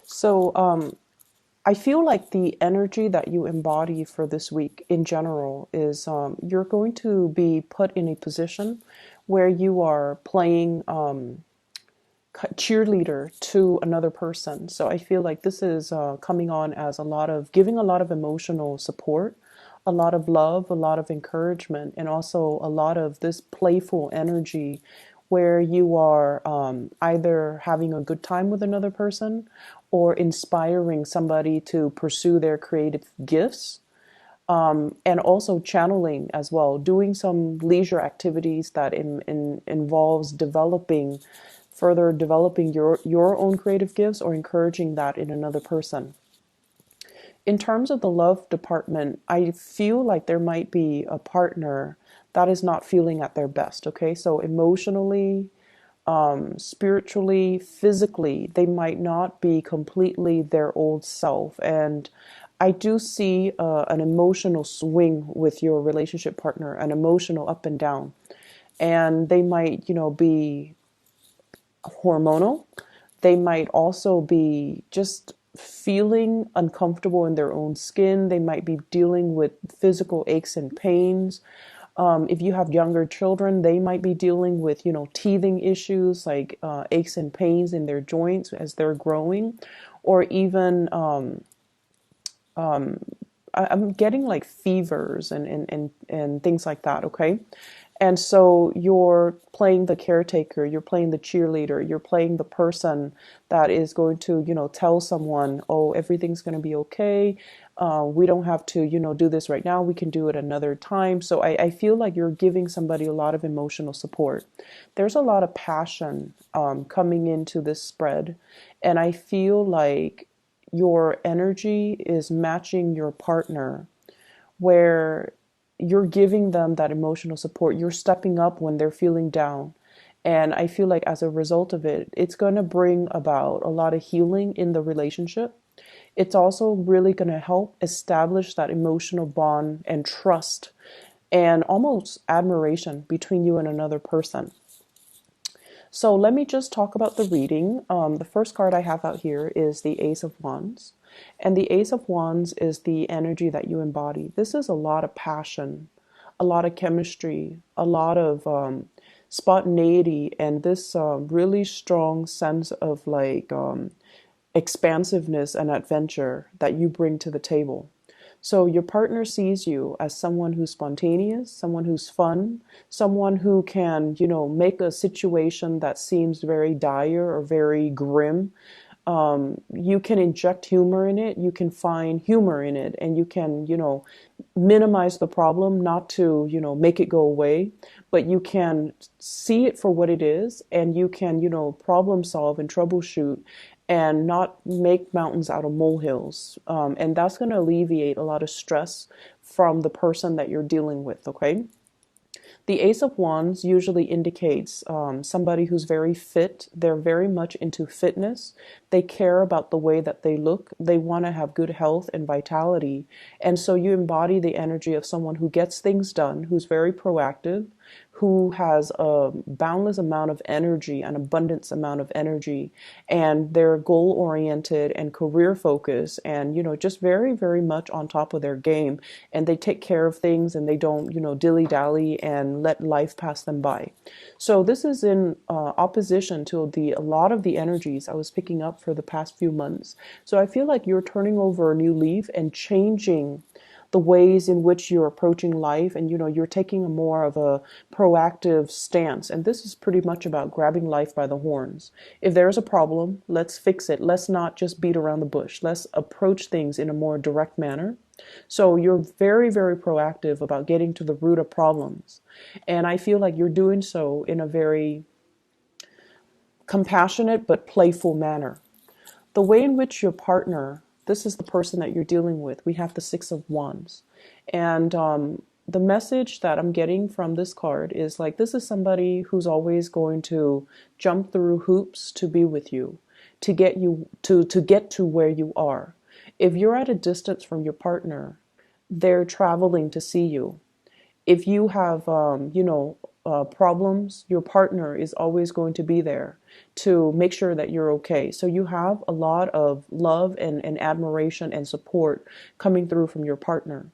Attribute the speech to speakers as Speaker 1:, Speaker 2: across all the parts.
Speaker 1: So I feel like the energy that you embody for this week in general is you're going to be put in a position where you are playing cheerleader to another person. So I feel like this is coming on as a lot of giving a lot of emotional support, a lot of love, a lot of encouragement, and also a lot of this playful energy where you are either having a good time with another person or inspiring somebody to pursue their creative gifts, and also channeling as well, doing some leisure activities that involves further developing your own creative gifts or encouraging that in another person. In terms of the love department, I feel like there might be a partner that is not feeling at their best. Okay, so emotionally, spiritually, physically, they might not be completely their old self. And I do see an emotional swing with your relationship partner, an emotional up and down. And they might, be hormonal. They might also be just feeling uncomfortable in their own skin. They might be dealing with physical aches and pains. If you have younger children, they might be dealing with, teething issues like aches and pains in their joints as they're growing, or even I'm getting like fevers and things like that, okay? And so you're playing the caretaker, you're playing the cheerleader, you're playing the person that is going to, tell someone, oh, everything's going to be okay. We don't have to, do this right now. We can do it another time. So I feel like you're giving somebody a lot of emotional support. There's a lot of passion coming into this spread. And I feel like your energy is matching your partner, where you're giving them that emotional support. You're stepping up when they're feeling down. And I feel like as a result of it, it's going to bring about a lot of healing in the relationship. It's also really going to help establish that emotional bond and trust and almost admiration between you and another person. So let me just talk about the reading. The first card I have out here is the Ace of Wands. And the Ace of Wands is the energy that you embody. This is a lot of passion, a lot of chemistry, a lot of spontaneity, and this really strong sense of like expansiveness and adventure that you bring to the table. So your partner sees you as someone who's spontaneous, someone who's fun, someone who can, make a situation that seems very dire or very grim. You can inject humor in it, you can find humor in it, and you can, minimize the problem, not to, make it go away, but you can see it for what it is, and you can, problem solve and troubleshoot and not make mountains out of molehills. And that's going to alleviate a lot of stress from the person that you're dealing with, okay? The Ace of Wands usually indicates somebody who's very fit. They're very much into fitness. They care about the way that they look. They want to have good health and vitality. And so you embody the energy of someone who gets things done, who's very proactive, who has a boundless amount of energy, an abundance amount of energy, and they're goal oriented and career focused, and just very, very much on top of their game. And they take care of things, and they don't dilly dally and let life pass them by. So this is in opposition to a lot of the energies I was picking up for the past few months. So I feel like you're turning over a new leaf and changing the ways in which you're approaching life, and you're taking a more of a proactive stance. And this is pretty much about grabbing life by the horns. If there's a problem, let's fix it. Let's not just beat around the bush. Let's approach things in a more direct manner. So you're very, very proactive about getting to the root of problems. And I feel like you're doing so in a very compassionate but playful manner. The way in which your partner, this is the person that you're dealing with, we have the Six of Wands. And the message that I'm getting from this card is like, this is somebody who's always going to jump through hoops to be with you, to get you to get to where you are. If you're at a distance from your partner, they're traveling to see you. If you have, problems, your partner is always going to be there to make sure that you're okay. So you have a lot of love and admiration and support coming through from your partner.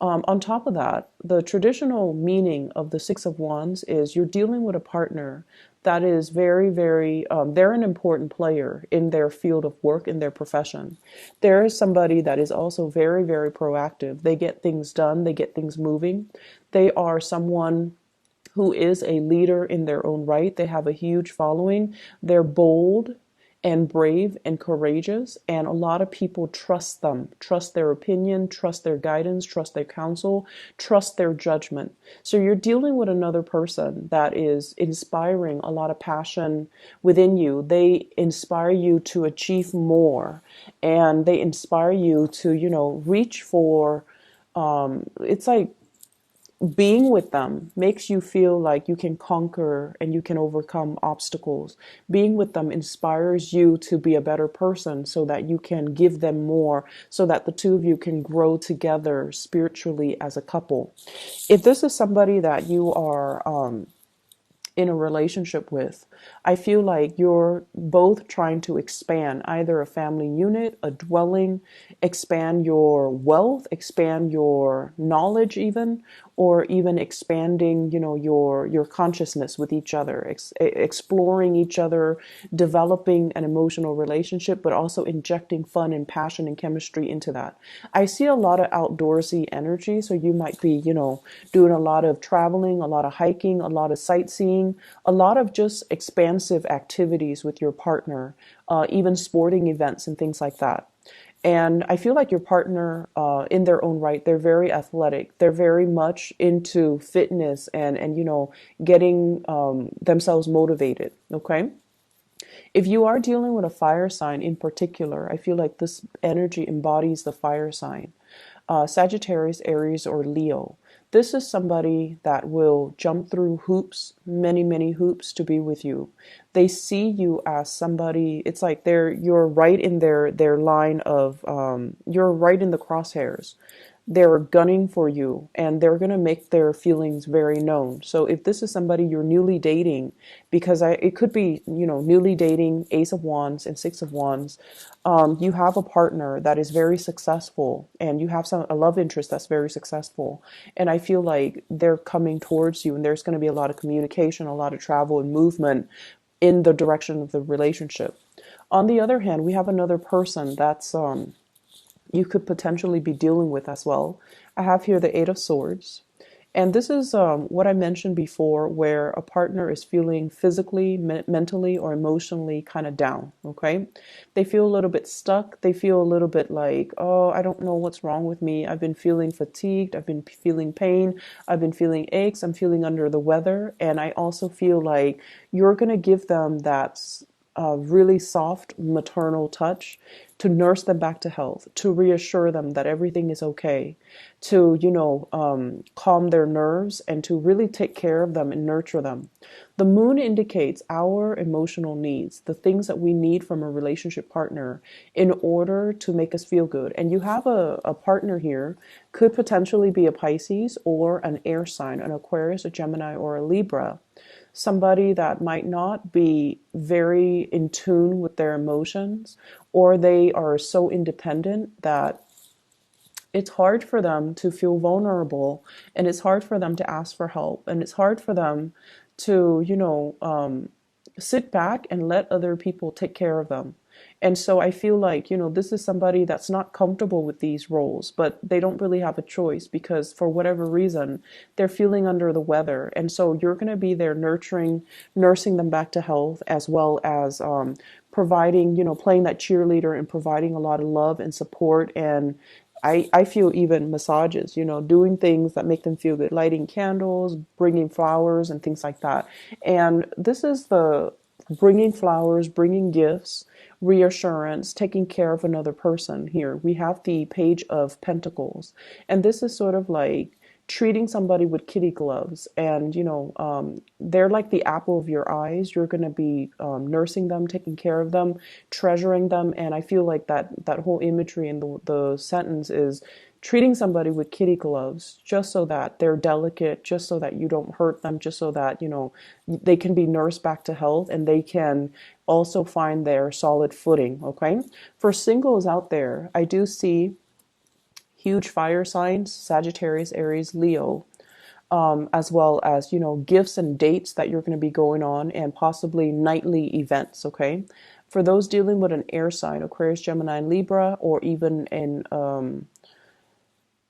Speaker 1: On top of that, the traditional meaning of the Six of Wands is you're dealing with a partner that is very, very, they're an important player in their field of work, in their profession. There is somebody that is also very, very proactive. They get things done, they get things moving. They are someone who is a leader in their own right. They have a huge following. They're bold and brave and courageous, and a lot of people trust them, trust their opinion, trust their guidance, trust their counsel, trust their judgment. So you're dealing with another person that is inspiring a lot of passion within you. They inspire you to achieve more, and they inspire you to, reach for, it's like being with them makes you feel like you can conquer and you can overcome obstacles. Being with them inspires you to be a better person so that you can give them more, so that the two of you can grow together spiritually as a couple. If this is somebody that you are in a relationship with, I feel like you're both trying to expand either a family unit, a dwelling, expand your wealth, expand your knowledge even, or even expanding, your consciousness with each other, exploring each other, developing an emotional relationship, but also injecting fun and passion and chemistry into that. I see a lot of outdoorsy energy, so you might be, doing a lot of traveling, a lot of hiking, a lot of sightseeing, a lot of just expansive activities with your partner, even sporting events and things like that. And I feel like your partner, in their own right, they're very athletic. They're very much into fitness and getting themselves motivated. Okay. If you are dealing with a fire sign in particular, I feel like this energy embodies the fire sign. Sagittarius, Aries, or Leo. This is somebody that will jump through hoops, many, many hoops to be with you. They see you as somebody, it's like you're right in their line of, you're right in the crosshairs. They're gunning for you and they're going to make their feelings very known. So if this is somebody you're newly dating, because it could be, newly dating, Ace of Wands and Six of Wands, you have a partner that is very successful and you have a love interest that's very successful. And I feel like they're coming towards you and there's going to be a lot of communication, a lot of travel and movement in the direction of the relationship. On the other hand, we have another person that's, you could potentially be dealing with as well. I have here the Eight of Swords. And this is what I mentioned before, where a partner is feeling physically, mentally, or emotionally kind of down, okay? They feel a little bit stuck. They feel a little bit like, oh, I don't know what's wrong with me. I've been feeling fatigued. I've been feeling pain. I've been feeling aches. I'm feeling under the weather. And I also feel like you're going to give them that really soft maternal touch to nurse them back to health, to reassure them that everything is okay, to, calm their nerves and to really take care of them and nurture them. The moon indicates our emotional needs, the things that we need from a relationship partner in order to make us feel good. And you have a partner here, could potentially be a Pisces or an air sign, an Aquarius, a Gemini, or a Libra. Somebody that might not be very in tune with their emotions, or they are so independent that it's hard for them to feel vulnerable, and it's hard for them to ask for help, and it's hard for them to, sit back and let other people take care of them. And so I feel like, this is somebody that's not comfortable with these roles, but they don't really have a choice because for whatever reason, they're feeling under the weather. And so you're going to be there nursing them back to health, as well as providing, playing that cheerleader and providing a lot of love and support. And I feel even massages, doing things that make them feel good, lighting candles, bringing flowers and things like that. And this is the bringing flowers, bringing gifts, reassurance, taking care of another person here. We have the Page of Pentacles. And this is sort of like treating somebody with kitty gloves, and they're like the apple of your eyes. You're going to be nursing them, taking care of them, treasuring them. And I feel like that whole imagery in the sentence is treating somebody with kitty gloves, just so that they're delicate, just so that you don't hurt them, just so that they can be nursed back to health, and they can also find their solid footing. Okay, for singles out there, I do see huge fire signs: Sagittarius, Aries, Leo, as well as gifts and dates that you're going to be going on, and possibly nightly events. Okay, for those dealing with an air sign: Aquarius, Gemini, and Libra, or even in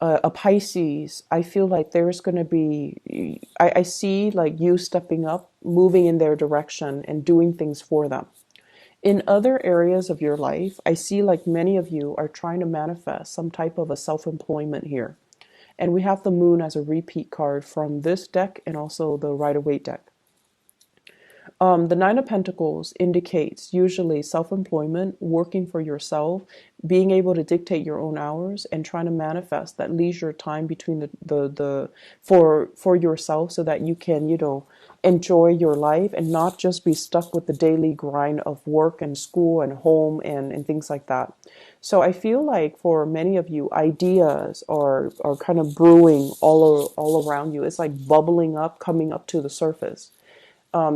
Speaker 1: a Pisces, I feel like there's going to be, I see like you stepping up, moving in their direction, and doing things for them. In other areas of your life, I see like many of you are trying to manifest some type of a self-employment here. And we have the moon as a repeat card from this deck, and also the Rider-Waite deck. The Nine of Pentacles indicates usually self-employment, working for yourself, being able to dictate your own hours, and trying to manifest that leisure time between the for yourself, so that you can enjoy your life and not just be stuck with the daily grind of work and school and home and things like that. So I feel like for many of you, ideas are kind of brewing all around you. It's like bubbling up, coming up to the surface.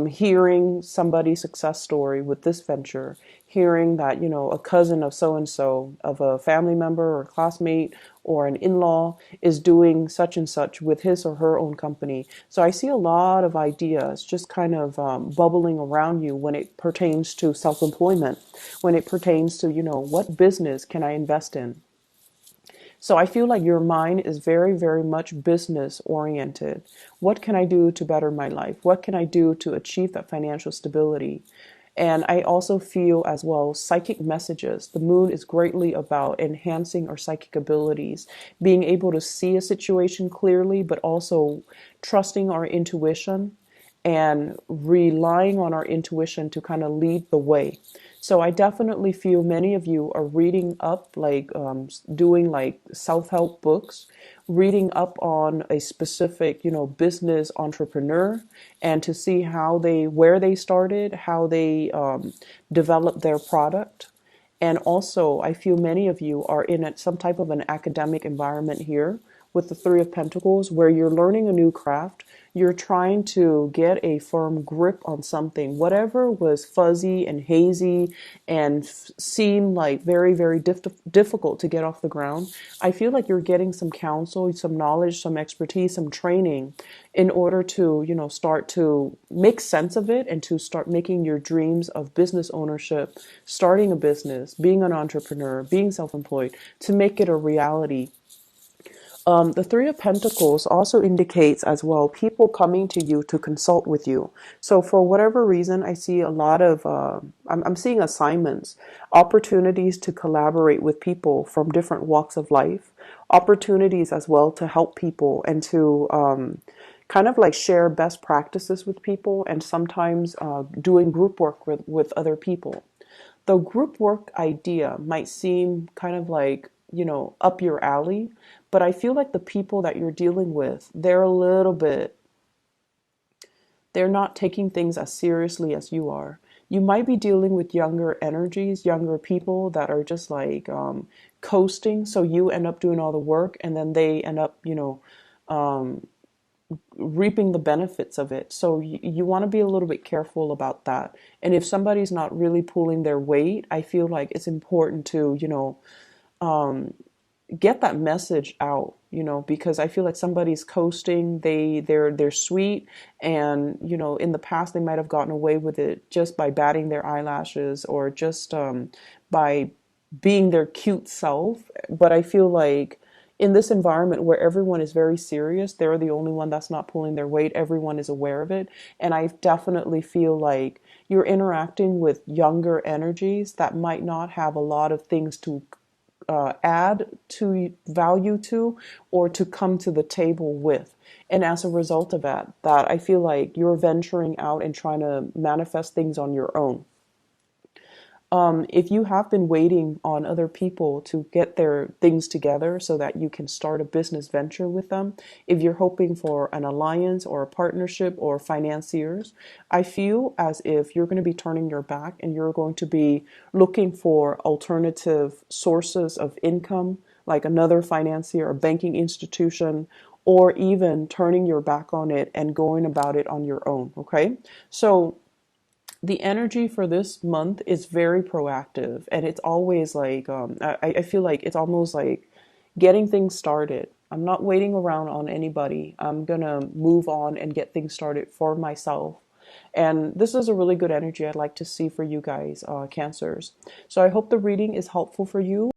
Speaker 1: Hearing somebody's success story with this venture, hearing that, a cousin of so-and-so, of a family member or classmate or an in-law, is doing such and such with his or her own company. So I see a lot of ideas just kind of bubbling around you when it pertains to self-employment, when it pertains to, what business can I invest in? So I feel like your mind is very, very much business oriented. What can I do to better my life? What can I do to achieve that financial stability? And I also feel as well psychic messages. The moon is greatly about enhancing our psychic abilities, being able to see a situation clearly, but also trusting our intuition and relying on our intuition to kind of lead the way. So I definitely feel many of you are reading up, like doing like self-help books, reading up on a specific, business entrepreneur, and to see where they started, how they developed their product. And also, I feel many of you are in some type of an academic environment here with the Three of Pentacles, where you're learning a new craft. You're trying to get a firm grip on something. Whatever was fuzzy and hazy and seemed like very, very difficult to get off the ground, I feel like you're getting some counsel, some knowledge, some expertise, some training in order to, start to make sense of it, and to start making your dreams of business ownership, starting a business, being an entrepreneur, being self-employed, to make it a reality. The Three of Pentacles also indicates as well people coming to you to consult with you. So for whatever reason, I see a lot of, I'm seeing assignments, opportunities to collaborate with people from different walks of life, opportunities as well to help people, and to kind of like share best practices with people, and sometimes doing group work with other people. The group work idea might seem kind of like, up your alley, but I feel like the people that you're dealing with, they're not taking things as seriously as you are. You might be dealing with younger energies, younger people that are just like coasting. So you end up doing all the work, and then they end up, reaping the benefits of it. So you want to be a little bit careful about that. And if somebody's not really pulling their weight, I feel like it's important to, get that message out, because I feel like somebody's coasting. They're sweet, and in the past they might have gotten away with it just by batting their eyelashes, or just by being their cute self. But I feel like in this environment where everyone is very serious, they're the only one that's not pulling their weight. Everyone is aware of it. And I definitely feel like you're interacting with younger energies that might not have a lot of things to add to value to, or to come to the table with. And as a result of that I feel like you're venturing out and trying to manifest things on your own. If you have been waiting on other people to get their things together so that you can start a business venture with them, if you're hoping for an alliance or a partnership or financiers, I feel as if you're going to be turning your back and you're going to be looking for alternative sources of income, like another financier or banking institution, or even turning your back on it and going about it on your own. Okay. So the energy for this month is very proactive, and it's always like I feel like it's almost like getting things started. I'm not waiting around on anybody. I'm gonna move on and get things started for myself. And this is a really good energy I'd like to see for you guys, Cancers. So I hope the reading is helpful for you.